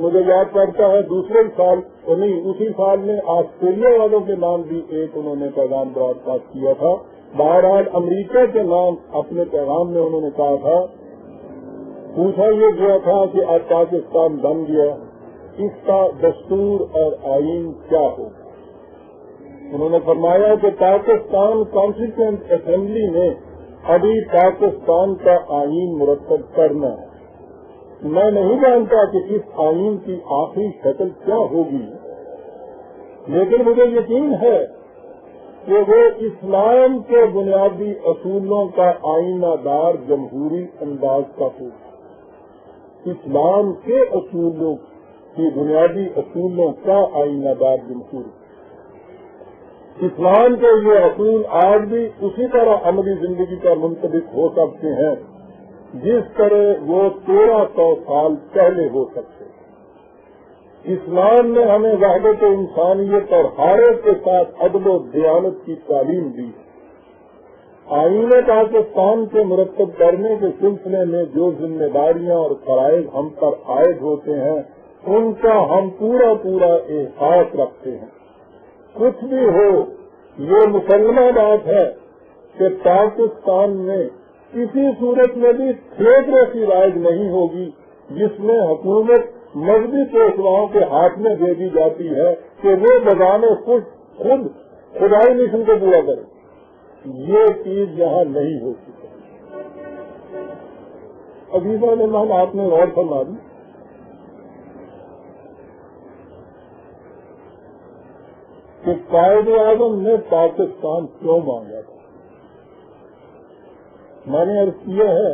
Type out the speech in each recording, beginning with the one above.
مجھے یاد پڑتا ہے دوسرے سال نہیں اسی سال میں آسٹریلیا والوں کے نام بھی ایک انہوں نے پیغام براڈ کاسٹ کیا تھا. بہرحال امریکہ کے نام اپنے پیغام میں انہوں نے کہا تھا, پوچھا یہ گیا تھا کہ اب پاکستان بن گیا, اس کا دستور اور آئین کیا ہو. انہوں نے فرمایا کہ پاکستان کانسٹیٹیوئنٹ اسمبلی نے ابھی پاکستان کا آئین مرتب کرنا ہے. میں نہیں جانتا کہ اس آئین کی آخری شکل کیا ہوگی, لیکن مجھے یقین ہے کہ وہ اسلام کے بنیادی اصولوں کا آئینہ دار جمہوری انداز کا ہوگا. اسلام کے اصولوں کی بنیادی اصولوں کا آئینہ دار جمہوری. اسلام کے یہ اصول آج بھی اسی طرح عملی زندگی کا منطبق ہو سکتے ہیں جس طرح وہ 1300 سال پہلے ہو سکتے. اسلام نے ہمیں وحدت انسانیت اور حالت کے ساتھ عدل و دیانت کی تعلیم دی. آئین پاکستان کے مرتب کرنے کے سلسلے میں جو ذمہ داریاں اور فرائض ہم پر عائد ہوتے ہیں ان کا ہم پورا احساس رکھتے ہیں. کچھ بھی ہو, یہ مسلمہ بات ہے کہ پاکستان میں کسی صورت میں بھی تھیٹر کی رائج نہیں ہوگی جس میں حکومت مذہبی پیشواؤں کے ہاتھ میں دے دی جاتی ہے کہ وہ بغانے خود خدائی مشن کو پورا کرے. یہ چیز یہاں نہیں ہوتی. عزیزہ مہمان آپ نے غور فرما دی کہ قائد اعظم نے پاکستان کیوں مانگا تھا. میں نے عرض کیا ہے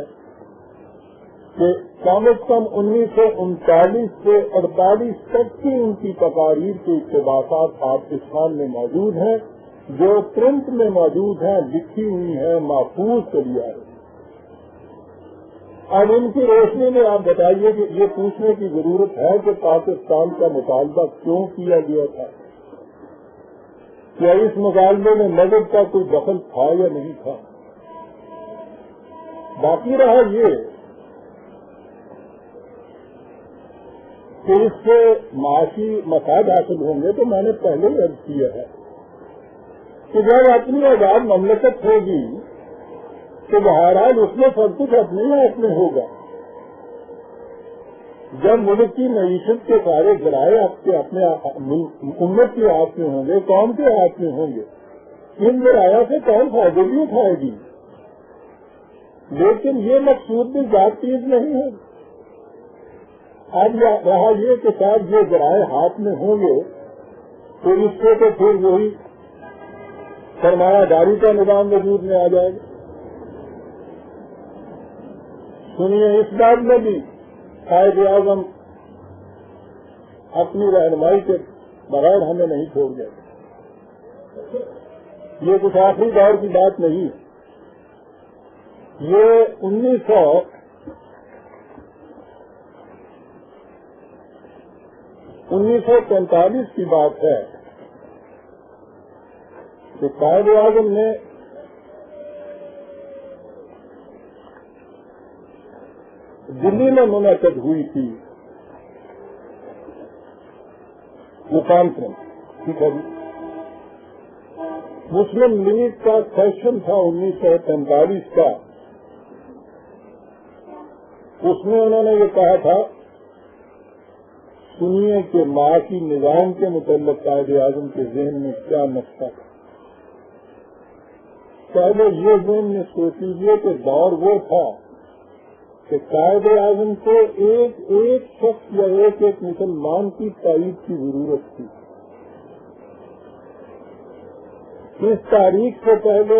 کہ کم از کم 1939 سے 48 تک کی ان کی تقاریر کے اقتباسات پاکستان میں موجود ہیں, جو پرنٹ میں موجود ہیں, لکھی ہوئی ہیں, محفوظ چلی آ رہی. اب ان کی روشنی میں آپ بتائیے کہ یہ پوچھنے کی ضرورت ہے کہ پاکستان کا مطالبہ کیوں کیا گیا تھا. کیا اس مطالبے میں مذہب کا کوئی دخل تھا یا نہیں تھا. باقی رہا یہ کہ اس سے معاشی مفاد حاصل ہوں گے, تو میں نے پہلے ہی عرض کیا ہے کہ جب اپنی آزاد مملکت ہوگی تو بہرحال اس میں سب کچھ اپنے ہاتھ میں ہوگا. جب ملک کی معیشت کے سارے ذرائع اپنے امت کے ہاتھ میں ہوں گے, قوم کے ہاتھ میں ہوں گے, ان ذرائع سے کون فائدے بھی اٹھائے گی. لیکن یہ مقصود بھی ذات چیز نہیں ہے. اب رہا یہ کہ شاید یہ ذرائع ہاتھ میں ہوں گے تو اس سے تو پھر وہی سرمایہ داری کا نظام وجود میں آ جائے گا. سنیے, اس بات میں بھی قائد اعظم اپنی رہنمائی کے بغیر ہمیں نہیں چھوڑ گئے. یہ کچھ آخری دور کی بات نہیں, یہ 1945 کی بات ہے کہ قائد اعظم نے دلی میں منعقد ہوئی تھی وہ کانفرنس. ٹھیک ہے جی, مسلم لیگ کا سیشن تھا 1945 کا. اس میں انہوں نے یہ کہا تھا, سنیے کہ معاشی نظام کے متعلق قائد اعظم کے ذہن میں کیا نقشہ تھا. پہلے یہ ذہن میں سوچ لیجیے کہ دور وہ تھا کہ قائد اعظم کو ایک شخص یا ایک مسلمان کی تائید کی ضرورت تھی. اس تاریخ سے پہلے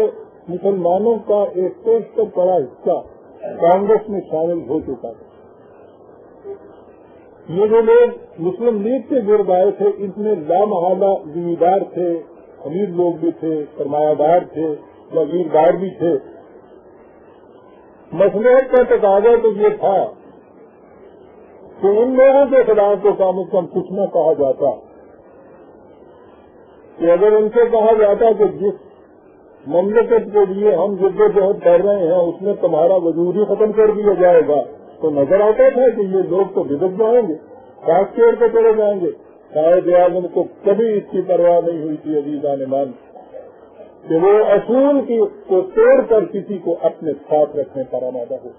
مسلمانوں کا ایک پیشتر بڑا حصہ کانگریس میں شامل ہو چکا تھا. یہ جو لوگ مسلم لیگ کے گرد آئے تھے اس میں لامحالہ زمیندار تھے, امیر لوگ بھی تھے, سرمایہ دار تھے, جاگیردار بھی تھے. مصلحت کا تقاضا تو یہ تھا کہ ان لوگوں کے خلاف تو کم از کم کچھ نہ کہا جاتا, کہ اگر ان سے کہا جاتا کہ جس مملکت کے لیے ہم جدوجہد کر رہے ہیں اس میں تمہارا وجود ہی ختم کر دیا جائے گا, تو نظر آتا تھا کہ یہ لوگ تو بدک جائیں گے. کاٹ چھوڑ کے چلے جائیں گے. قائد اعظم کو کبھی اس کی پرواہ نہیں ہوئی تھی عزیزان مان کہ وہ اصول کو توڑ کر کسی کو اپنے ساتھ رکھنے پر آمادہ ہو.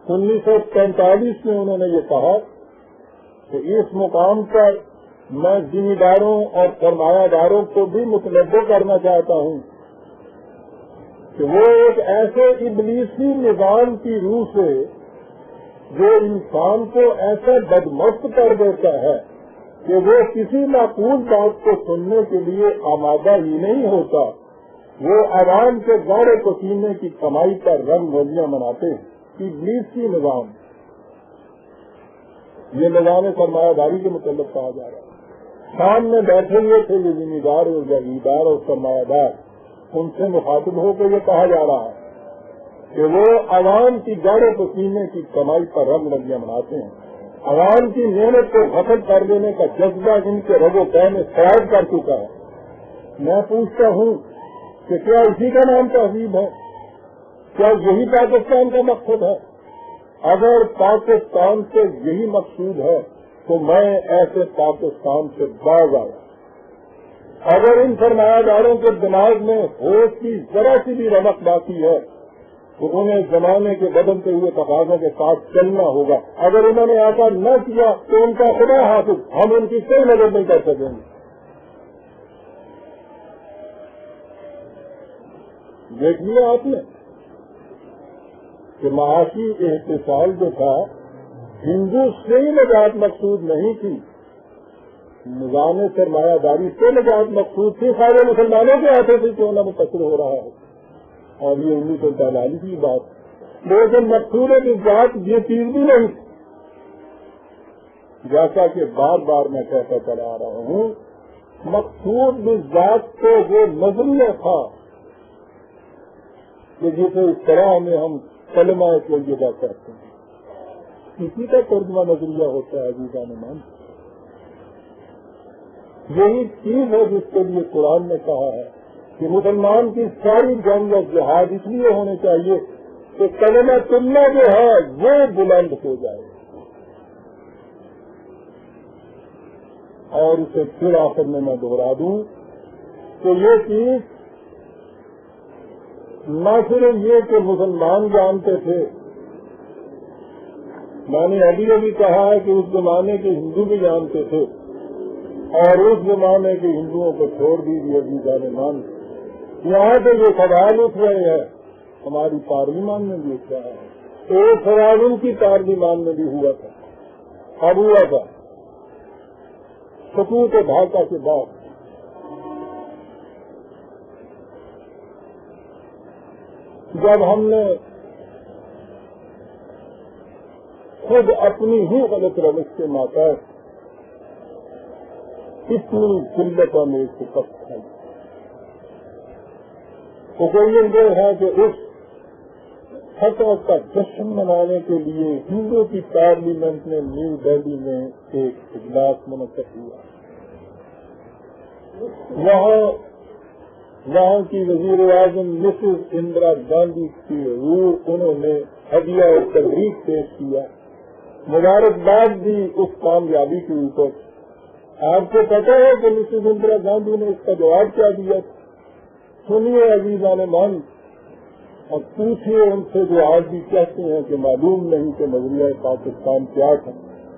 1945 میں انہوں نے یہ کہا کہ اس مقام پر میں ذمہ داروں اور سرمایہ داروں کو بھی متنوع کرنا چاہتا ہوں کہ وہ ایک ایسے ابلیسی نظام کی روح سے جو انسان کو ایسا بدمست کر دیتا ہے کہ وہ کسی معقول بات کو سننے کے لیے آمادہ ہی نہیں ہوتا، وہ عوام کے گاڑے پسینے کی کمائی پر رنگ ہولیاں مناتے ہیں. ابلیسی نظام، یہ نظام سرمایہ داری کے متعلق کہا جا رہا ہے. سامنے بیٹھے ہوئے تھے یہ ذمہ دار اور جاگیردار اور سرمایہ دار، ان سے مخاطب ہو کے یہ کہا جا رہا ہے کہ وہ عوام کی گاڑے پسینے کی کمائی پر رنگ رنگیاں مناتے ہیں. عوام کی محنت کو ختم کر دینے کا جذبہ ان کے رگ و پے میں سرائب کر چکا ہے. میں پوچھتا ہوں کہ کیا اسی کا نام تہذیب ہے؟ کیا یہی پاکستان کا مقصد ہے؟ اگر پاکستان سے یہی مقصود ہے تو میں ایسے پاکستان سے باز آیا. اگر ان سرمایہ داروں کے دماغ میں ہوش کی ذرا سی بھی رمق باقی ہے تو انہیں زمانے کے بدلتے ہوئے تقاضوں کے ساتھ چلنا ہوگا. اگر انہوں نے ایسا نہ کیا تو ان کا خدا حافظ، ہم ان کی کوئی مدد نہیں کر سکیں گے. دیکھ لیا آپ نے کہ معاشی احتساب جو تھا ہندو سے ہی نجات مقصود نہیں تھی، نظام سرمایہ داری سے نجات مقصود تھی. سارے مسلمانوں کے ہاتھوں سے کیوں نہ متاثر ہو رہا ہے، اور یہ 1943 کی بات. لیکن مقصود کی بات یہ چیز بھی نہیں، جیسا کہ بار بار میں کہتا چلا آ رہا ہوں، مقصود کی ذات تو وہ نظریہ تھا کہ جسے اس طرح میں ہم کلمہ طیبہ کرتے ہیں، کسی کا ترجمہ نظریہ ہوتا ہے. عزیزان مان، یہی چیز ہے جس کے لیے قرآن نے کہا ہے کہ مسلمان کی ساری جنگ اور جہاد اس لیے ہونے چاہیے کہ کلمہ طیبہ جو ہے وہ بلند ہو جائے. اور اسے پھر آخر میں دوہرا دوں کہ یہ چیز نہ صرف یہ کہ مسلمان جانتے تھے، میں نے ابھی کہا ہے کہ اس زمانے کے ہندو بھی جانتے تھے، اور اس زمانے کے ہندوؤں کو چھوڑ دیجیے عزیزان مان. یہاں سے جو سوال اٹھ رہے ہیں ہماری پارلیمان میں بھی اٹھ رہا ہے. ایک سوال ان کی پارلیمان میں بھی ہوا تھا، اب ہوا تھا سکوت ڈھاکہ کے بعد. جب ہم نے خود اپنی ہی غلط روش کے ماتحت اتنی ذلتوں میں شکست کھائی، تو کوئی یہ ہے کہ اس فتح کا جشن منانے کے لیے ہندو کی پارلیمنٹ میں نیو دہلی میں ایک اجلاس منعقد ہوا. وہاں کی وزیر اعظم مسز اندرا گاندھی کی روح انہوں نے ہدیہ اور تبریک پیش کیا، مبارکباد دی اس کامیابی کے اوپر. آپ کو پتہ ہے کہ مسز اندرا گاندھی نے اس کا جواب کیا دیا؟ سنیے عزیزان مان، اور پوچھیے ان سے جو آج بھی کہتے ہیں کہ معلوم نہیں کہ نظریہ پاکستان کیا تھا،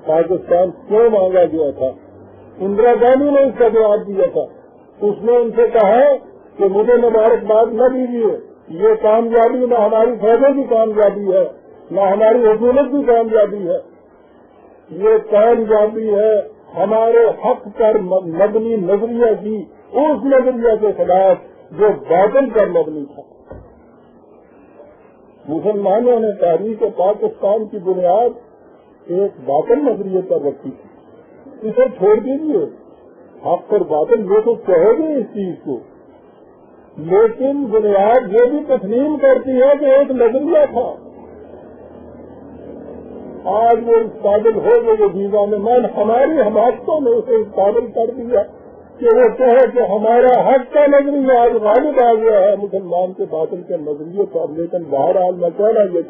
پاکستان کیوں مانگا گیا تھا. اندرا گاندھی نے اس کا جواب دیا تھا. اس نے ان سے کہا کہ مجھے مبارکباد نہ دیجیے، یہ کامیابی نہ ہماری فوجوں کی کامیابی ہے، نہ ہماری حکومت کی کامیابی ہے، یہ کامیابی ہے ہمارے حق پر مبنی نظریہ کی، اس نظریہ کے خلاف جو باطل پر مبنی تھا. مسلمانوں نے تاریخ پاکستان کی بنیاد ایک باطل نظریے پر رکھی تھی. اسے چھوڑ دیجیے، حق پر باطل یہ تو کہے گے اس چیز کو، لیکن بنیاد یہ بھی تسلیم کرتی ہے کہ ایک نظریہ تھا. آج وہ اس قابل ہو گئے ویزا میں من ہماری حماقتوں نے اسے اس قابل کر دیا کہ وہ کہے کہ ہمارا حق کا نظریہ آج غالب آ گیا ہے مسلمان کے باطل کے نظریے پر. لیکن بہرحال میں کہنا یہ